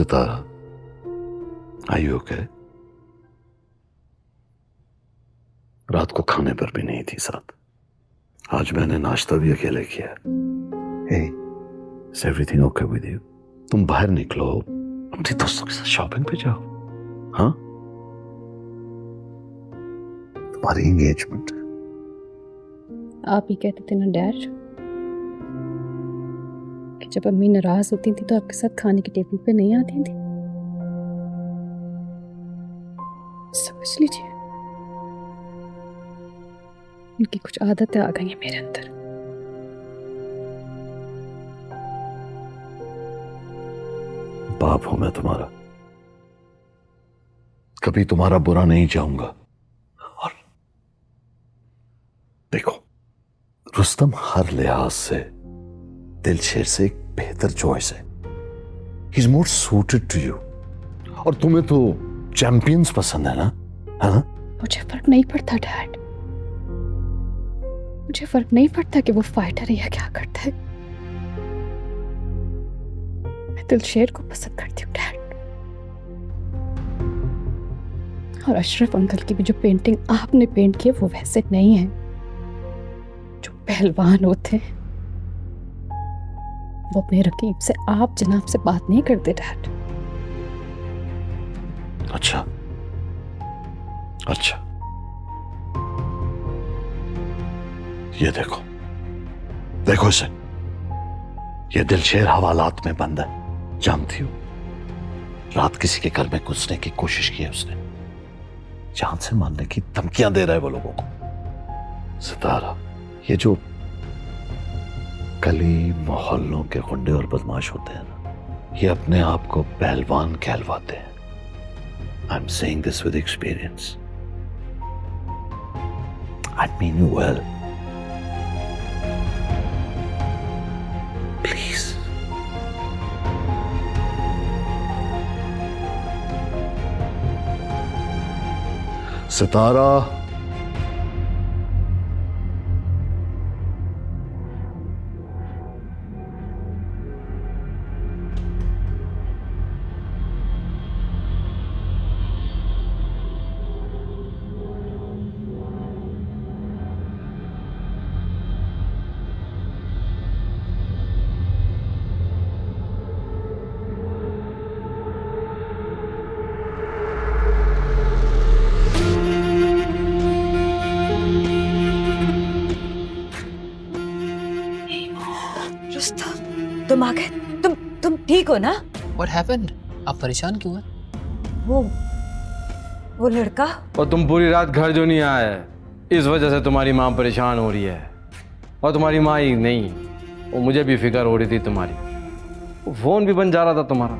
Sitara, are you okay? रात को खाने पर भी नहीं थी साथ। आज मैंने नाश्ता भी अकेले किया। Hey, is everything okay with you? तुम बाहर निकलो, अपने दोस्तों के साथ शॉपिंग पे जाओ। हाँ, तुम्हारी एंगेजमेंट। आप ही कहते थे ना डैड कि जब अम्मी नाराज होती थी तो आपके साथ खाने की टेबल पे नहीं आती थी। समझ लीजिए, उनकी कुछ आदतें आ गई हैं मेरे अंदर। बाप हूं मैं तुम्हारा, कभी तुम्हारा बुरा नहीं चाहूंगा। और देखो, रुस्तम हर लिहाज से दिलशेर से एक बेहतर चॉइस है। He is more suited to you. और तुम्हें तो चैंपियंस पसंद है ना? है ना? मुझे फर्क नहीं पड़ता डैड, मुझे फर्क नहीं पड़ता कि वो फाइटर है या क्या करता है। मैं दिलशेर को पसंद करती हूँ डैड। और अशरफ अंकल की भी जो पेंटिंग आपने पेंट की है वो वैसे नहीं है। जो पहलवान होते हैं वो अपने रकीब से आप जनाब से बात नहीं करते डैड। अच्छा अच्छा, ये देखो, देखो इसे। ये दिलशेर हवालात में बंद है, जानती हो? रात किसी के घर में घुसने की कोशिश की है उसने। जान से मारने की धमकियां दे रहा है वो लोगों को। सितारा, ये जो गली मोहल्लों के गुंडे और बदमाश होते हैं ना, ये अपने आप को पहलवान कहलवाते हैं। I am saying this with experience. I mean you well. Please. Sitara, तुम आ गए। तुम ठीक हो ना? What happened? आप परेशान क्यों हैं? वो लड़का। और तुम पूरी रात घर जो नहीं आए, इस वजह से तुम्हारी माँ परेशान हो रही है। और तुम्हारी माँ ही नहीं, वो मुझे भी फिक्र हो रही थी तुम्हारी। वो फोन भी बंद जा रहा था तुम्हारा।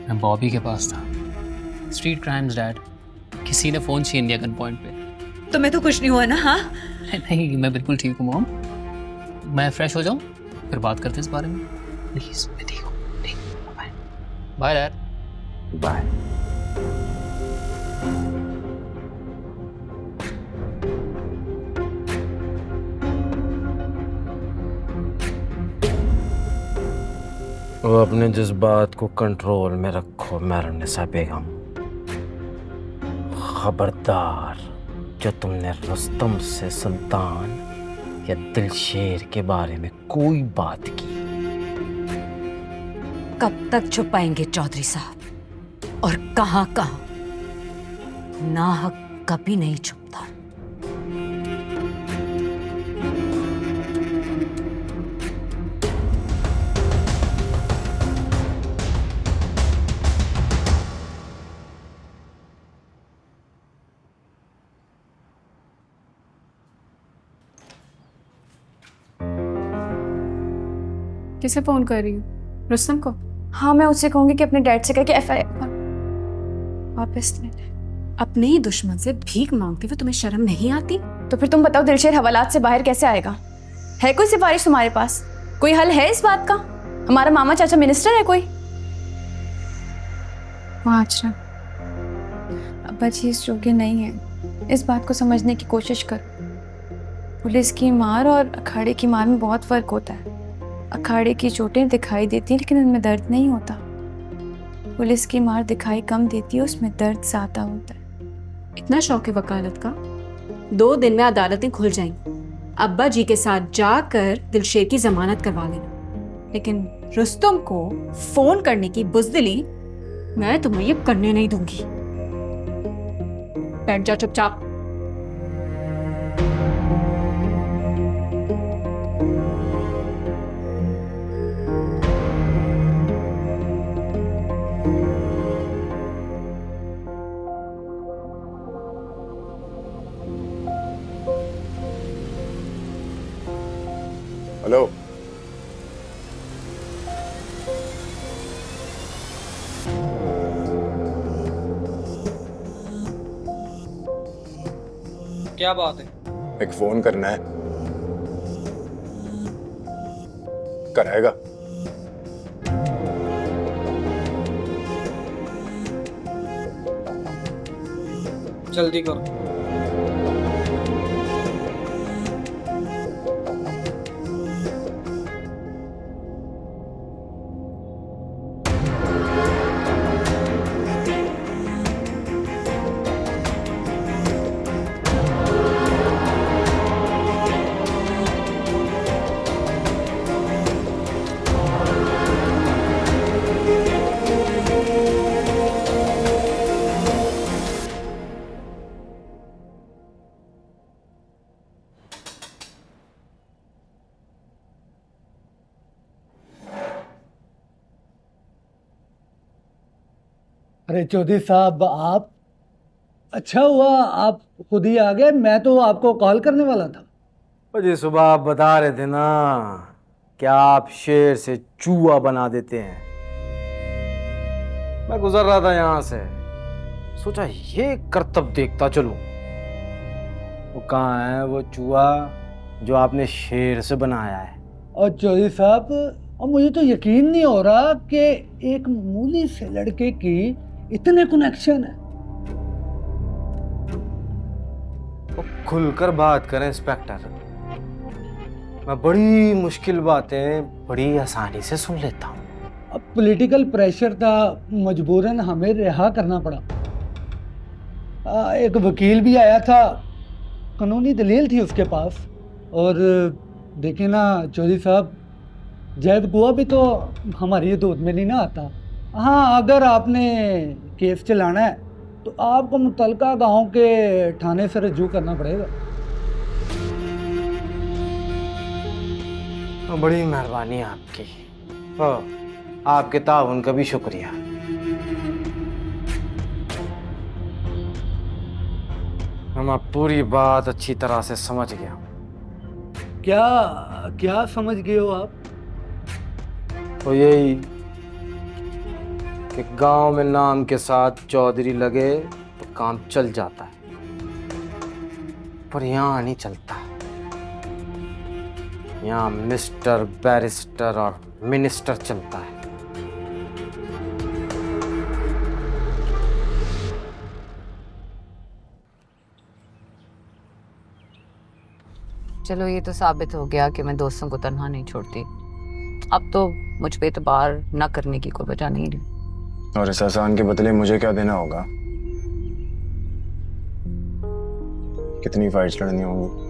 मैं बॉबी के पास था। स्ट्रीट क्राइम्स डैड, किसी ने फोन छीन लिया गन पॉइंट पे। तुम्हें तो कुछ नहीं हुआ ना? हाँ नहीं, मैं बिल्कुल ठीक हूँ मॉम। मैं फ्रेश हो जाऊँ फिर बात करते हैं इस बारे में। प्लीज, मैं ठीक हूँ। Bye bye dad. बाय। वो अपने जज्बात को कंट्रोल में रखो मेहरुन्निसा बेगम। खबरदार, जो तुमने रुस्तम से सुल्तान या दिलशेर के बारे में कोई बात की। कब तक छुपाएंगे चौधरी साहब? और कहां नाहक कभी नहीं छुपता। किसे फोन कर रही हूँ? रुस्तम को? हाँ, मैं उससे कहूंगी कि अपने डैड से कह के FIR वापस ले ले। अपने ही दुश्मन से भीख मांगते हुए तुम्हें शर्म नहीं आती? तो फिर तुम बताओ, दिलशेर हवालात से बाहर कैसे आएगा? है कोई सिफारिश तुम्हारे पास? कोई हल है इस बात का? हमारा मामा चाचा मिनिस्टर है कोई? अच्छा, अब्बा जी इस योग्य नहीं है। इस बात को समझने की कोशिश कर। पुलिस की मार और अखाड़े की मार में बहुत फर्क होता है। अखाड़े की चोटें दिखाई देती हैं लेकिन उनमें दर्द नहीं होता। पुलिस की मार दिखाई कम देती है, उसमें दर्द ज़्यादा होता है। इतना शौक है वकालत का? 2 दिन में अदालतें खुल जाएंगी। अब्बा जी के साथ जाकर दिलशेर की जमानत करवा लेना, लेकिन रुस्तम को फोन करने की बुज़दिली मैं तुम्हें ये करने नहीं दूंगी। बैठ जा चुपचाप। हेलो। क्या बात है? एक फोन करना है, कराएगा? जल्दी करो। अरे चौधरी साहब, आप अच्छा हुआ आप खुद ही आ गए, मैं तो आपको कॉल करने वाला था। और जी सुबह आप बता रहे थे ना क्या आप शेर से चूहा बना देते हैं। मैं गुजर रहा था यहाँ से, सोचा ये करतब देखता चलूं। वो कहाँ है वो चूहा जो आपने शेर से बनाया है? और चौधरी साहब, और मुझे तो यकीन नहीं हो रहा कि एक मूली से लड़के की इतने कनेक्शन है। वो खुलकर बात करें इंस्पेक्टर, मैं बड़ी मुश्किल बातें बड़ी आसानी से सुन लेता हूँ। अब पॉलिटिकल प्रेशर था, मजबूरन हमें रिहा करना पड़ा। एक वकील भी आया था, कानूनी दलील थी उसके पास। और देखिए ना चौधरी साहब, जैद कुआ भी तो हमारी दूध में नहीं ना आता। हाँ, अगर आपने केस चलाना है तो आपको मुतलका गांव के थाने से रजू करना पड़ेगा। बड़ी मेहरबानी आपकी, आपके ताउन का भी शुक्रिया। मैं पूरी बात अच्छी तरह से समझ गया। क्या क्या समझ गए हो आप? तो यही कि गांव में नाम के साथ चौधरी लगे तो काम चल जाता है, पर यहाँ नहीं चलता। यहाँ मिस्टर, बैरिस्टर और मिनिस्टर चलता है। चलो ये तो साबित हो गया कि मैं दोस्तों को तन्हा नहीं छोड़ती। अब तो मुझ पे एतबार न करने की कोई वजह नहीं रही। और इस एहसान के बदले मुझे क्या देना होगा? कितनी फाइट्स लड़नी होंगी?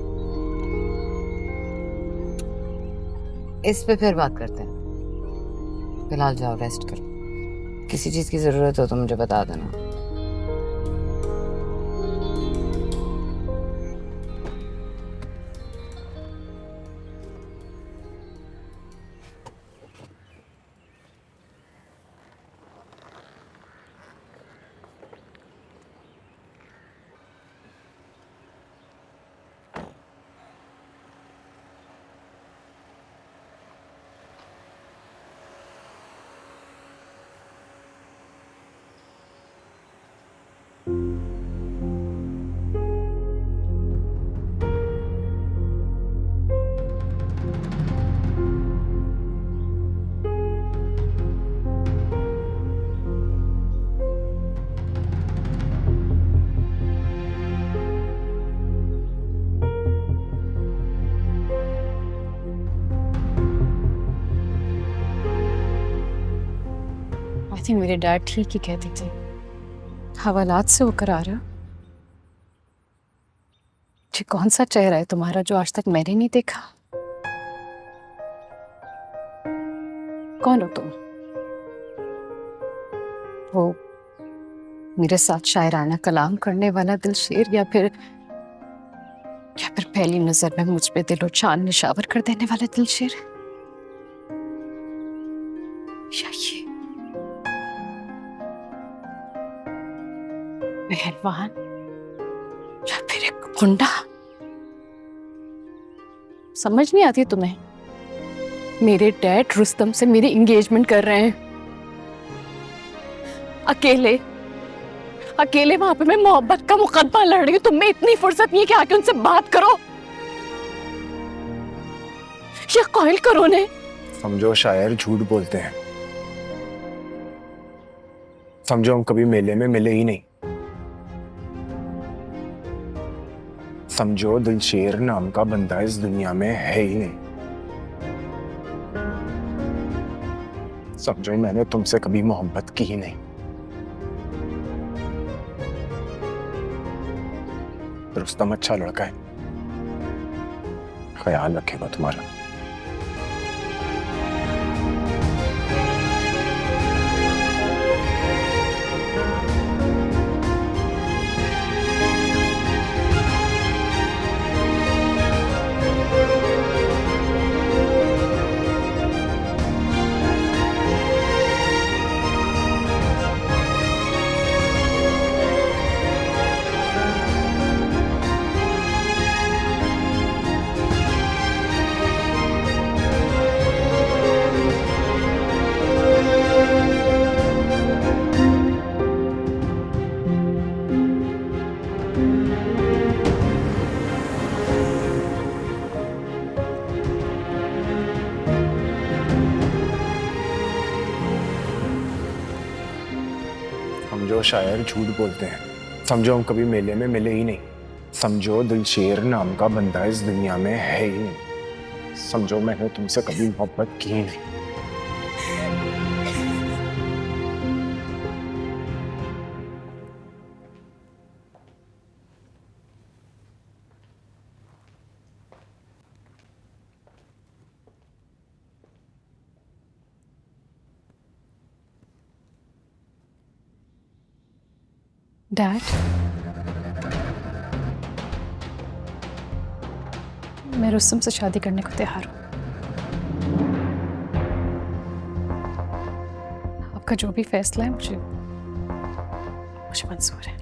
इस पे फिर बात करते हैं। फिलहाल जाओ रेस्ट करो। किसी चीज की जरूरत हो तो मुझे बता देना। थिंक मेरे डैड ठीक ही कहते थे, हवालात से होकर आ रहा। ये कौन सा चेहरा है तुम्हारा जो आज तक मैंने नहीं देखा? कौन हो तुम? वो मेरे साथ शायराना कलाम करने वाला दिलशेर, या फिर पहली नजर में मुझ पे दिलो चांद निशावर कर देने वाला दिलशेर, या ये पहलवान, या फिर एक गुंडा? समझ नहीं आती तुम्हें? मेरे डैड रुस्तम से मेरी एंगेजमेंट कर रहे हैं, अकेले अकेले वहां पे मैं मोहब्बत का मुकदमा लड़ रही हूँ। तुम्हें इतनी फुर्सत नहीं है कि आके उनसे बात करो या कॉल करो ने? समझो शायर झूठ बोलते हैं। समझो हम कभी मेले में मिले ही नहीं। समझो दिलशेर नाम का बंदा इस दुनिया में है ही नहीं। समझो मैंने तुमसे कभी मोहब्बत की ही नहीं। रुस्तम अच्छा लड़का है, ख्याल रखेगा तुम्हारा। समझो शायर झूठ बोलते हैं। समझो हम कभी मेले में मिले ही नहीं। समझो दिलशेर नाम का बंदा इस दुनिया में है ही नहीं। समझो मैंने तुमसे कभी मोहब्बत की ही नहीं। डैड, मैं रुस्तम से शादी करने को तैयार हूँ। आपका जो भी फैसला है मुझे मंजूर है।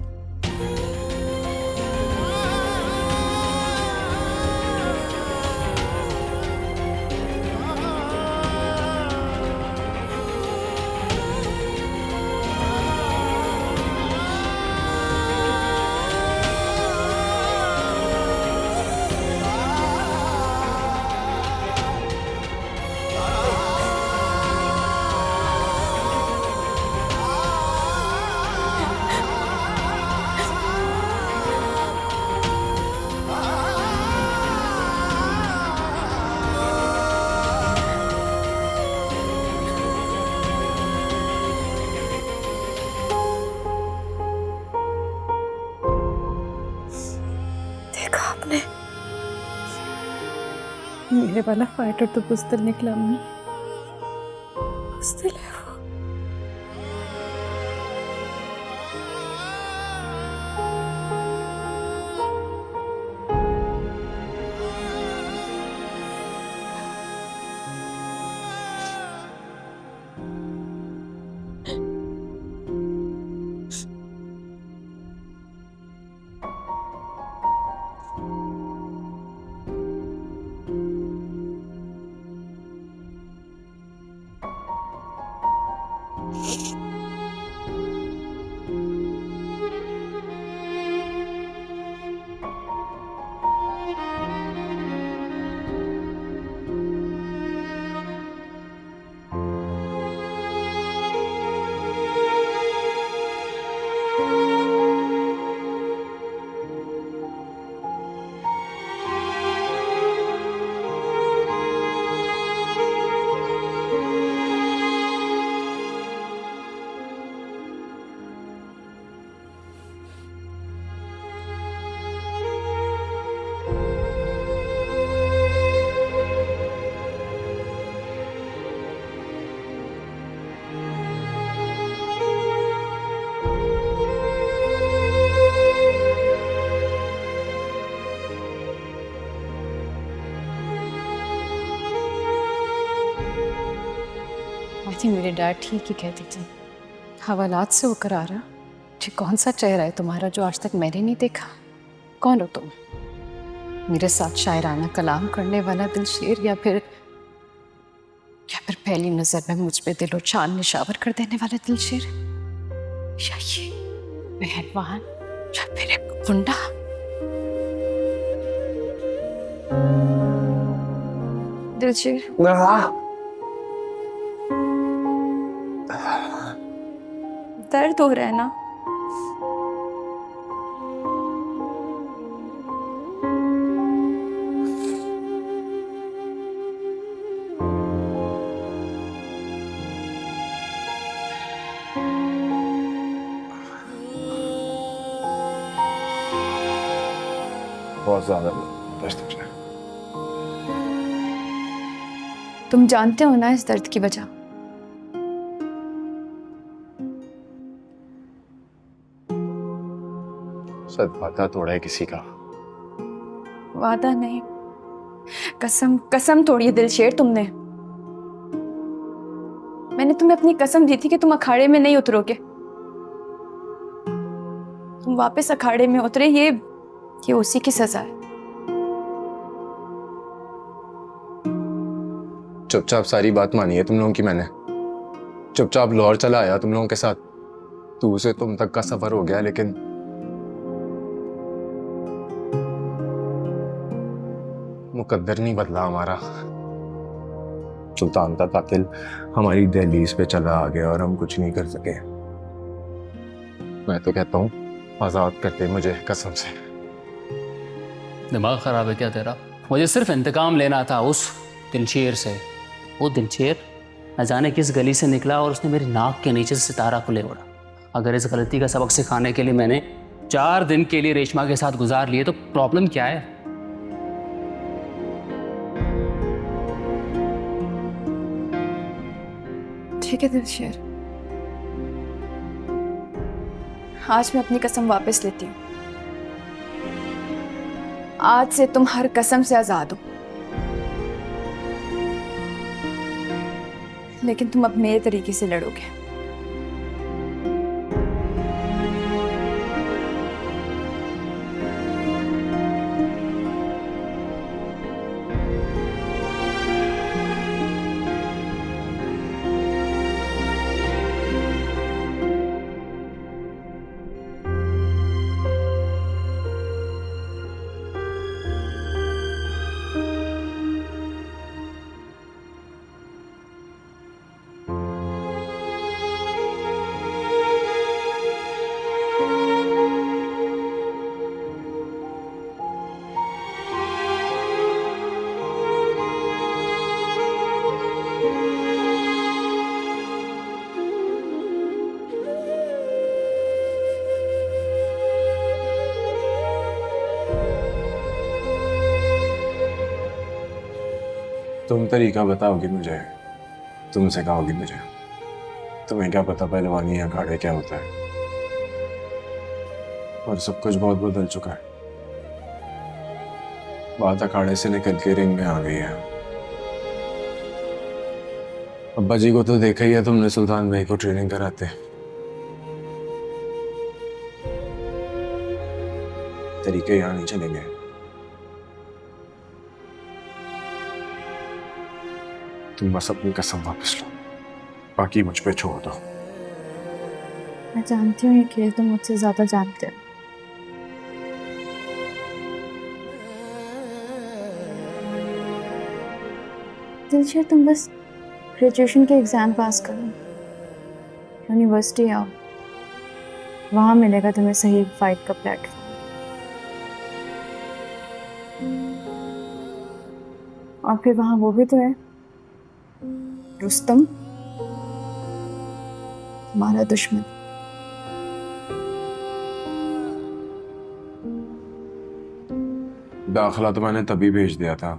मेरे वाला फाइटर तो बुज़दिल निकला अम्मी, बुज़दिल है वो। लेकिन मेरे डैड ठीक ही कहते थे। हवालात से होकर आ रहा, ये कौन सा चेहरा है तुम्हारा जो आज तक मैंने नहीं देखा? कौन हो तुम? मेरे साथ शायराना कलाम करने वाला दिलशेर, या फिर पहली नजर में मुझ पे दिलो चांद निशावर कर देने वाला दिलशेर, या ये पहलवान, या फिर एक गुंडा? दिलशेर, दर्द हो रहा है ना? बहुत ज्यादा दर्द हो रहा है। तुम जानते हो ना इस दर्द की वजह? सद वादा तोड़ा है किसी का। वादा नहीं, कसम, कसम तोड़ी है दिलशेर तुमने। मैंने तुम्हें अपनी कसम दी थी कि तुम अखाड़े में नहीं उतरोगे। तुम वापस अखाड़े में उतरे, ये उसी की सजा है। चुपचाप सारी बात मानी है तुम लोगों की मैंने। चुपचाप लाहौर चला आया तुम लोगों के साथ। तू से तुम तक का सफर हो गया, लेकिन मुकद्दर नहीं बदला हमारा। सुल्तान का कातिल हमारी दहलीज पे चला आ गया और हम कुछ नहीं कर सके। मैं तो कहता हूँ आजाद करते मुझे कसम से। दिमाग ख़राब है क्या तेरा? मुझे सिर्फ इंतकाम लेना था उस दिलशेर से। वो दिलशेर न जाने किस गली से निकला और उसने मेरी नाक के नीचे से सितारा को ले उड़ा। अगर इस गलती का सबक सिखाने के लिए मैंने 4 दिन के लिए रेशमा के साथ गुजार लिए तो प्रॉब्लम क्या है? ठीक है दिलशेर, आज मैं अपनी कसम वापस लेती हूँ। आज से तुम हर कसम से आजाद हो, लेकिन तुम अब मेरे तरीके से लड़ोगे। तुम तरीका बताओगी मुझे, तुम सिखाओगी मुझे। तुम्हें क्या पता पहलवानी या अखाड़े क्या होता है। और सब कुछ बहुत बदल चुका है। बात अखाड़े से निकल के रिंग में आ गई है। अब्बा जी को तो देखा ही है तुमने सुल्तान भाई को ट्रेनिंग कराते। तरीके यहाँ नहीं चलेंगे। तुम बस अपनी कसम वापस लो, बाकी मुझ पे छोड़ दो। मैं जानती हूँ ये खेल तुम मुझसे ज्यादा जानते हो। दिलशेर, तुम बस ग्रेजुएशन के एग्जाम पास करो, यूनिवर्सिटी आओ, वहां मिलेगा तुम्हें सही फाइट का प्लेटफॉर्म। और फिर वहां वो भी तो है, रुस्तम, हमारा दुश्मन। दाखिला तो मैंने तभी भेज दिया था,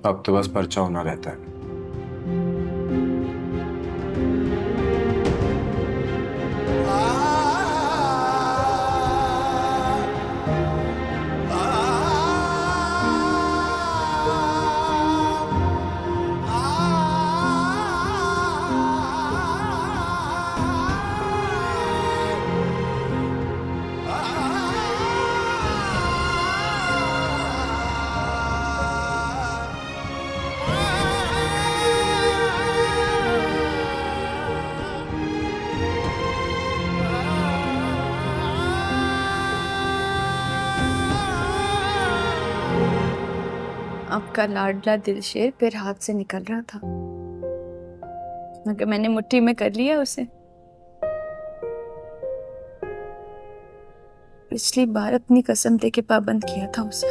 अब तो बस पर्चा होना रहता है। आपका लाडला दिलशेर फिर हाथ से निकल रहा था, मगर मैंने मुट्ठी में कर लिया उसे। पिछली बार अपनी कसम दे के पाबंद किया था उसे,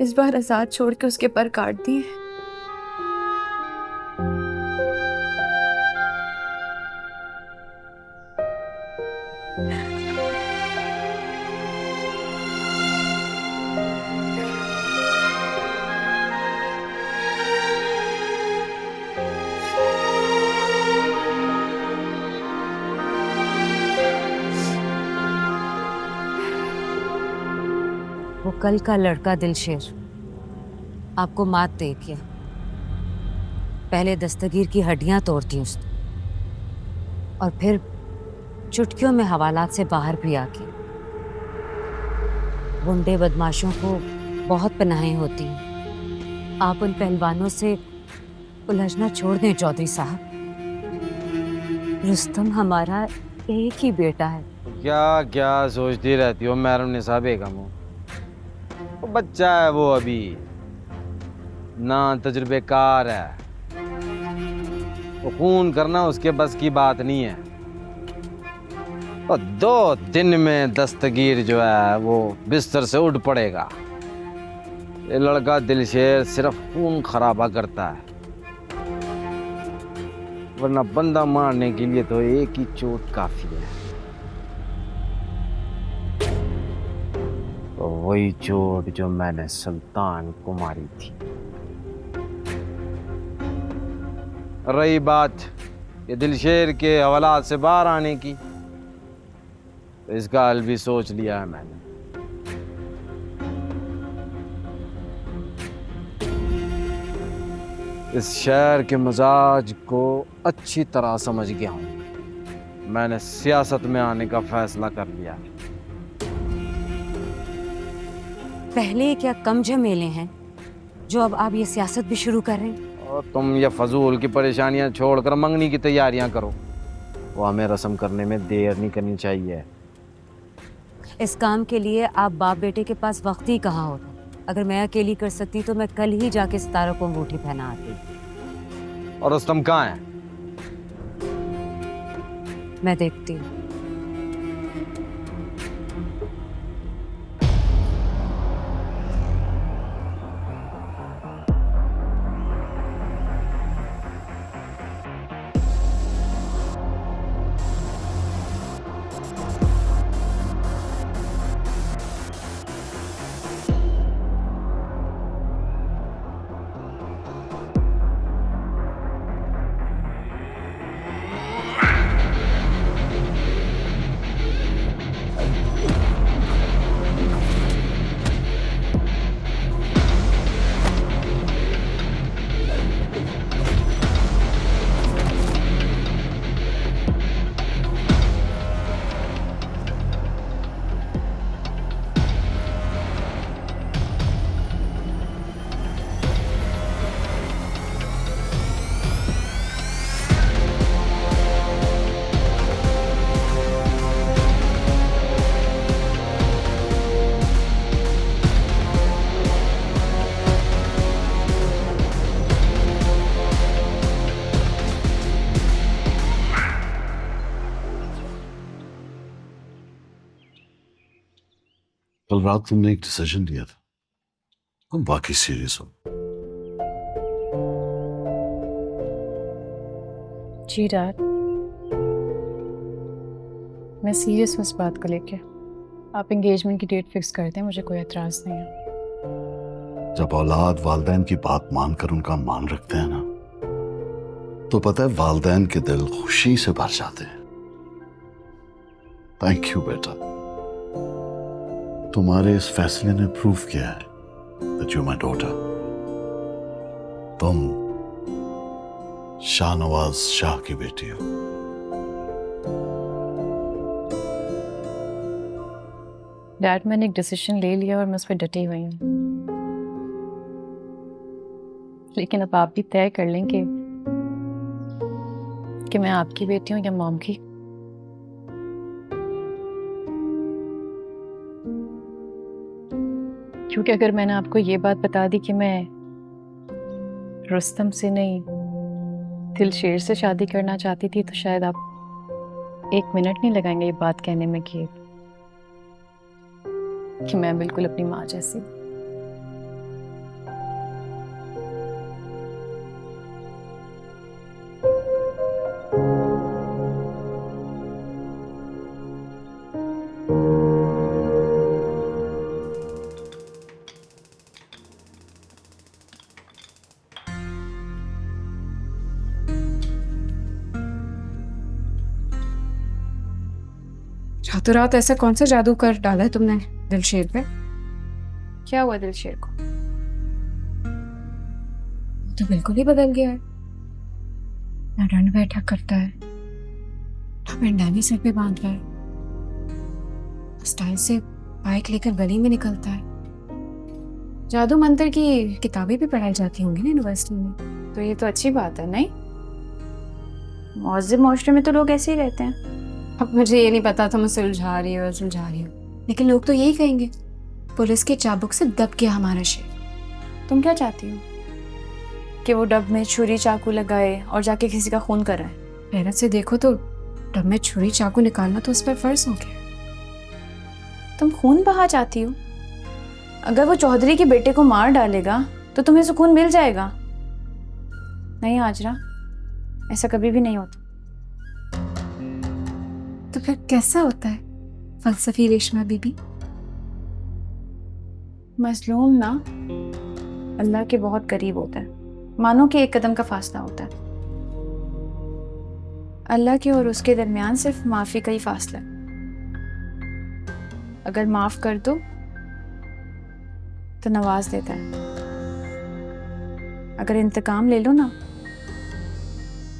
इस बार आजाद छोड़ के उसके पर काट दिए। वो कल का लड़का दिलशेर आपको मात दे गया। पहले दस्तगीर की हड्डियां तोड़ती उसने, और फिर चुटकियों में हवालात से बाहर भी आके। गुंडे बदमाशों को बहुत पनाहें होती हैं। आप उन पहलवानों से उलझना छोड़ दें चौधरी साहब। रुस्तम हमारा एक ही बेटा है। क्या क्या सोचती रहती हो मैडम निसा बेगम? वो बच्चा है, वो अभी ना तजुर्बेकार है। वो खून करना उसके बस की बात नहीं है। और 2 दिन में दस्तगीर जो है वो बिस्तर से उठ पड़ेगा। ये लड़का दिलशेर सिर्फ खून खराबा करता है, वरना बंदा मारने के लिए तो एक ही चोट काफी है। तो वही चोट जो मैंने सुल्तान को मारी थी। रही बात ये दिलशेर के हवालात से बाहर आने की, तो इसका हल भी सोच लिया है मैंने। इस शहर के मिजाज को अच्छी तरह समझ गया हूं। मैंने सियासत में आने का फैसला कर लिया। पहले क्या कम झमेले हैं जो अब आप ये सियासत भी शुरू कर रहे हैं? और तुम ये फजूल की परेशानियां छोड़कर मंगनी की तैयारियां करो। वो हमें रस्म करने में देर नहीं करनी चाहिए। इस काम के लिए आप बाप बेटे के पास वक्त ही कहाँ होता। अगर मैं अकेली कर सकती तो मैं कल ही जाके सितारा को अंगूठी पहना आती। और रुस्तम कहाँ है? मैं देखती हूँ। कल रात तुमने एक डिसीजन लिया था, तुम बाकी सीरियस हो? जी डैड, मैं सीरियस हूँ इस बात को लेके। आप एंगेजमेंट की डेट फिक्स कर दें, मुझे कोई एतराज नहीं है। जब औलाद वालदैन की बात मानकर उनका मान रखते हैं ना, तो पता है वालदैन के दिल खुशी से भर जाते हैं। थैंक यू बेटा, तुम्हारे इस फैसले ने प्रूव किया है that you're my daughter। तुम शाहनवाज शाह की बेटी हो। डैड, मैंने एक डिसीजन ले लिया और मैं उस पर डटी हुई हूँ, लेकिन अब आप भी तय कर लें कि मैं आपकी बेटी हूँ या मॉम की। क्योंकि अगर मैंने आपको ये बात बता दी कि मैं रुस्तम से नहीं दिलशेर से शादी करना चाहती थी तो शायद आप 1 मिनट नहीं लगाएंगे ये बात कहने में कि मैं बिल्कुल अपनी माँ जैसी। रातों रात ऐसा कौन सा जादू कर डाला है तुमने दिलशेर पे? क्या हुआ दिलशेर को? तो बिल्कुल ही बदल गया है। ना डंड बैठक करता है, ना पेंडानी सर पे बांध रहा है, स्टाइल से बाइक लेकर गली में निकलता है। जादू मंत्र की किताबें भी पढ़ाई जाती होंगी ना यूनिवर्सिटी में। तो ये तो अच्छी बात है नहीं? मौजूद माशरे में तो लोग ऐसे ही रहते हैं। अब मुझे ये नहीं पता था मैं सुलझा रही हूँ, लेकिन लोग तो यही कहेंगे पुलिस के चाबुक से दब गया हमारा शेर। तुम क्या चाहती हो? कि वो डब में छुरी चाकू लगाए और जाके किसी का खून कराए? हैरत से देखो तो डब में छुरी चाकू निकालना तो उस पर फर्ज हो गया। तुम खून बहा चाहती हो? अगर वो चौधरी के बेटे को मार डालेगा तो तुम्हें सुकून मिल जाएगा। नहीं हाजरा, ऐसा कभी भी नहीं होता। तो फिर कैसा होता है फलसफी रेशमा बीबी? मजलूम ना अल्लाह के बहुत करीब होता है, मानो कि 1 कदम का फासला होता है। अल्लाह के और उसके दरमियान सिर्फ माफी का ही फासला है। अगर माफ कर दो तो नवाज देता है, अगर इंतकाम ले लो ना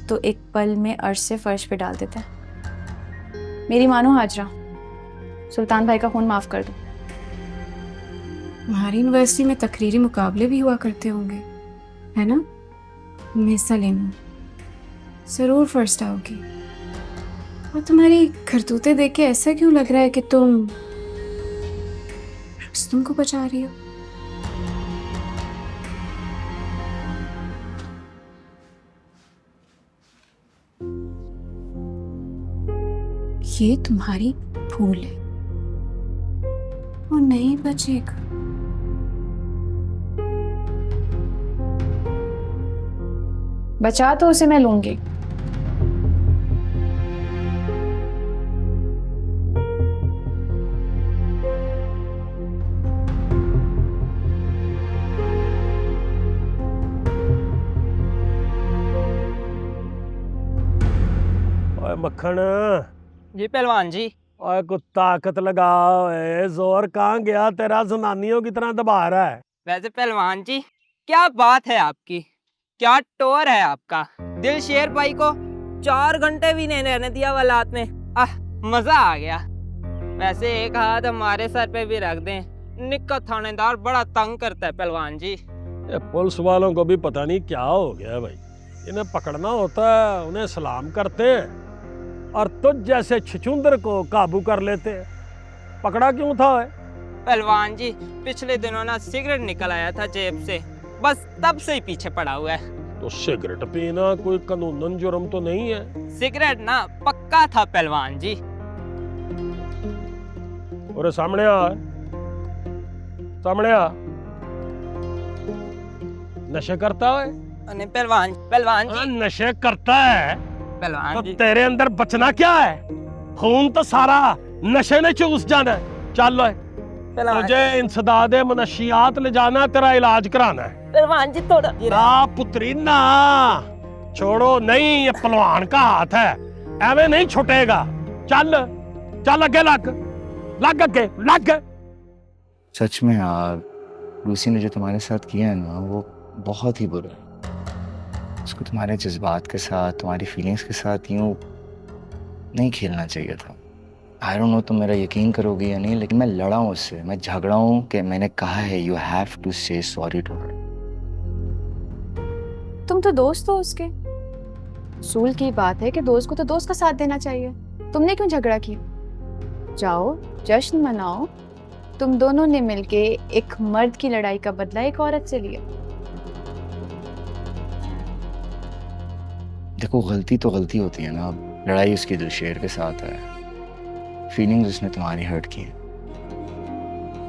तो एक पल में अर्श से फर्श पे डाल देता है। मेरी मानो हाजरा, सुल्तान भाई का खून माफ कर दो। हमारी यूनिवर्सिटी में तकरीरी मुकाबले भी हुआ करते होंगे, है ना? तुम हिस्सा लेना, जरूर फर्स्ट आओगी। और तुम्हारी करतूते देख के ऐसा क्यों लग रहा है कि तुम रुस्तम को बचा रही हो? ये तुम्हारी भूल है, वो नहीं बचेगा। बचा तो उसे मैं लूंगी। ओए मक्खन, जी पहलवान जी। ओए कुछ ताकत लगा, ओए जोर कहाँ गया तेरा? जनानियों की तरह दबा रहा है। वैसे पहलवान जी क्या बात है आपकी, क्या टोर है आपका। दिलशेर भाई को 4 घंटे भी नहीं रहने दिया वलात में। मजा आ गया। वैसे एक हाथ हमारे सर पे भी रख दें, निक्का थानेदार बड़ा तंग करता है पहलवान जी। ये पुलिस वालों को भी पता नहीं क्या हो गया भाई। इन्हें पकड़ना होता है उन्हें सलाम करते हैं और तुझ जैसे छछूंदर को काबू कर लेते हैं। पकड़ा क्यों था? पहलवान जी पिछले दिनों ना सिगरेट निकल आया था जेब से, बस तब से ही पीछे पड़ा हुआ है। तो सिगरेट पीना कोई कानूनन जुर्म तो नहीं है? सिगरेट ना पक्का था पहलवान जी। और सामने आ, सामने आ। नशे करता है? नहीं पहलवान जी नशे करता है पहलवान तो जी। तेरे अंदर बचना क्या है? खून तो सारा नशे ने चूस जाना है। चल तुझे इंसदादे मनशियात ले जाना, तेरा इलाज कराना है। पहलवान जी थोड़ा ना पुत्री ना, छोड़ो नहीं, ये पहलवान का हाथ है, एवं नहीं छुटेगा। चल चल आगे लग आगे लग। सच में यार, लूसी ने जो तुम्हारे साथ किया है ना, वो बहुत ही बुरा है। उसको तुम्हारे जज्बात के साथ, तुम्हारी फीलिंग्स के साथ यूं नहीं खेलना चाहिए था। आई डोंट नो तुम मेरा यकीन करोगे या नहीं, लेकिन मैं लड़ा हूँ उससे, मैं झगड़ा हूँ कि मैंने कहा है यू हैव टू से सॉरी टू हर। तुम तो दोस्त हो उसके, उसूल की बात है कि दोस्त को तो दोस्त का साथ देना चाहिए। तुमने क्यों झगड़ा किया? जाओ जश्न मनाओ, तुम दोनों ने मिलके एक मर्द की लड़ाई का बदला एक औरत से लिया। देखो, गलती तो गलती होती है ना। लड़ाई उसकी दिलशेर के साथ है, फीलिंग्स उसने तुम्हारी हर्ट की है।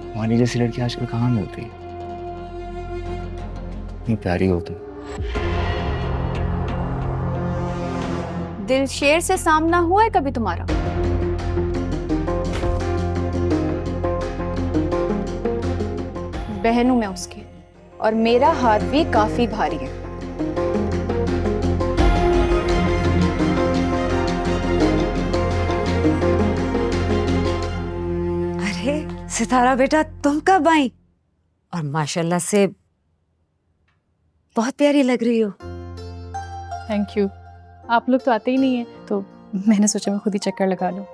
तुम्हारी जैसी लड़की आजकल कहाँ मिलती है? इतनी प्यारी हो तुम। दिलशेर से सामना हुआ है कभी तुम्हारा? बहन हूं मैं उसकी, और मेरा हाथ भी काफी भारी है। अरे सितारा बेटा, तुम कब आई? और माशाल्लाह से बहुत प्यारी लग रही हो। Thank you. आप लोग तो आते ही नहीं हैं, तो मैंने सोचा मैं खुद ही चक्कर लगा लूं।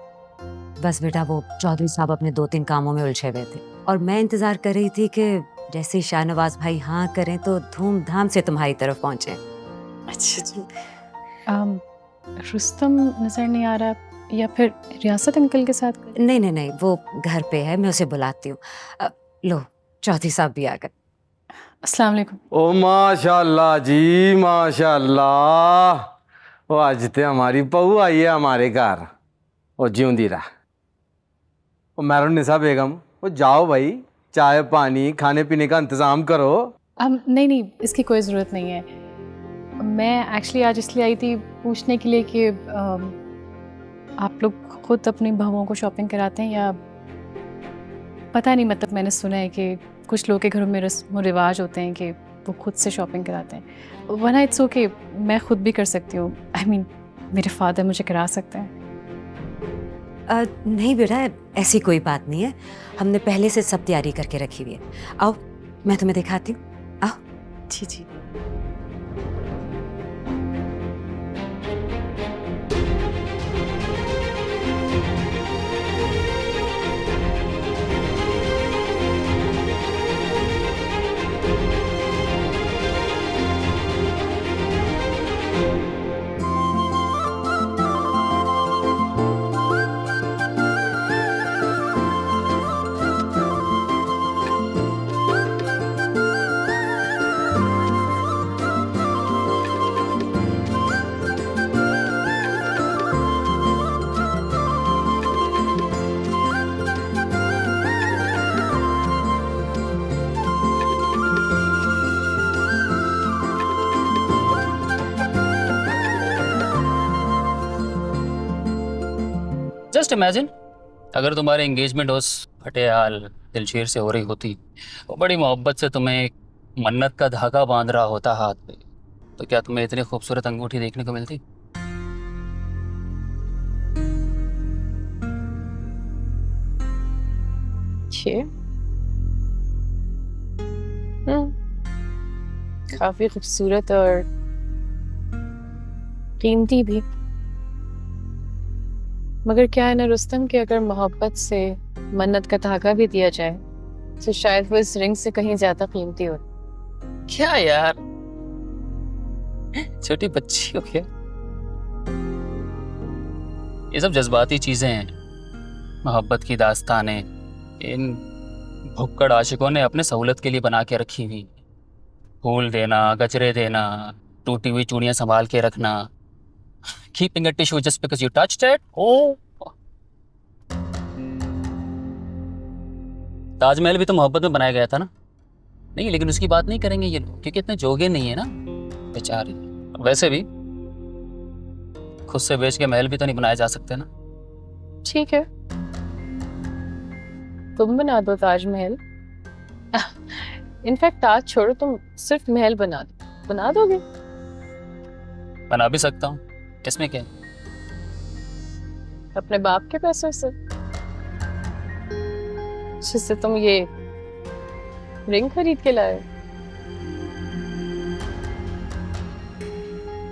बस बेटा, वो चौधरी साहब अपने 2-3 कामों में उलझे हुए थे और मैं इंतजार कर रही थी कि जैसे ही शाहनवाज भाई हाँ करें तो धूमधाम से तुम्हारी तरफ पहुंचे। अच्छा जी। रुस्तम नजर नहीं आ रहा, या फिर रियासत अंकल के साथ? नहीं नहीं नहीं, वो घर पे है, मैं उसे बुलाती हूँ। लो, चौधरी साहब भी आ गए। अस्सलाम वालेकुम। ओ माशाल्लाह जी, माशाल्लाह। वो आज ते हमारी बहू आई है हमारे घर। ओ जिਉਂਦੀ रह। ओ मेहरुन्निसा बेगम, वो जाओ भाई, चाय पानी खाने पीने का इंतजाम करो। नहीं नहीं, इसकी कोई ज़रूरत नहीं है। मैं एक्चुअली आज इसलिए आई थी पूछने के लिए कि आप लोग खुद अपनी बहुओं को शॉपिंग कराते हैं या पता नहीं, मतलब मैंने सुना है कि कुछ लोगों के घरों में रस्म और रिवाज होते हैं कि वो खुद से शॉपिंग कराते हैं। वरना इट्स ओके, मैं खुद भी कर सकती हूँ। आई मीन मेरे फादर मुझे करा सकते हैं। नहीं बेटा, ऐसी कोई बात नहीं है, हमने पहले से सब तैयारी करके रखी हुई है। आओ, मैं तुम्हें दिखाती हूँ। आओ। जी जी। जस्ट इमेजिन, अगर तुम्हारी एंगेजमेंट उस फटेहाल दिलशेर से हो रही होती, वो बड़ी मोहब्बत से तुम्हें एक मन्नत का धागा बांध रहा होता हाथ पे, तो क्या तुम्हें इतनी खूबसूरत अंगूठी देखने को मिलती? काफी खूबसूरत और कीमती भी। मगर क्या है ना रुस्तम, कि अगर मोहब्बत से मन्नत का धागा भी दिया जाए तो शायद वो इस रिंग से कहीं ज्यादा कीमती हो। क्या यार, छोटी बच्ची हो क्या? ये सब जज्बाती चीजें हैं, मोहब्बत की दास्तानें इन भुक्कड़ आशिकों ने अपने सहूलत के लिए बना के रखी हुई। फूल देना, गजरे देना, टूटी हुई चूड़ियां संभाल के रखना, keeping a tissue just because you touched it. Oh, Taj Mahal भी तो मोहब्बत में बनाया गया था ना? नहीं, लेकिन उसकी बात नहीं करेंगे ये लोग, क्योंकि इतने जोगे नहीं है ना बेचारे। वैसे भी खुद से बेच के महल भी तो नहीं बनाए जा सकते ना। ठीक है, तुम बना दो ताजमहल। इनफैक्ट ताज छोड़ो, तुम सिर्फ महल बना दोगे। बना भी सकता हूँ, इसमें क्या? अपने बाप के पैसों से, जिससे तुम ये रिंग खरीद के लाए।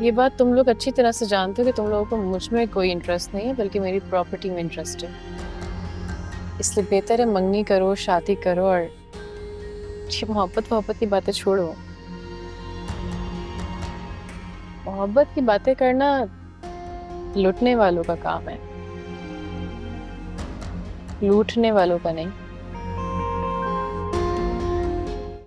ये बात तुम लोग अच्छी तरह से जानते हो कि तुम लोगों को मुझ में कोई इंटरेस्ट नहीं है, बल्कि मेरी प्रॉपर्टी में इंटरेस्ट है। इसलिए बेहतर है मंगनी करो, शादी करो, और ये मोहब्बत की बातें छोड़ो। मोहब्बत की बातें करना लूटने वालों का काम है, लूटने वालों का नहीं।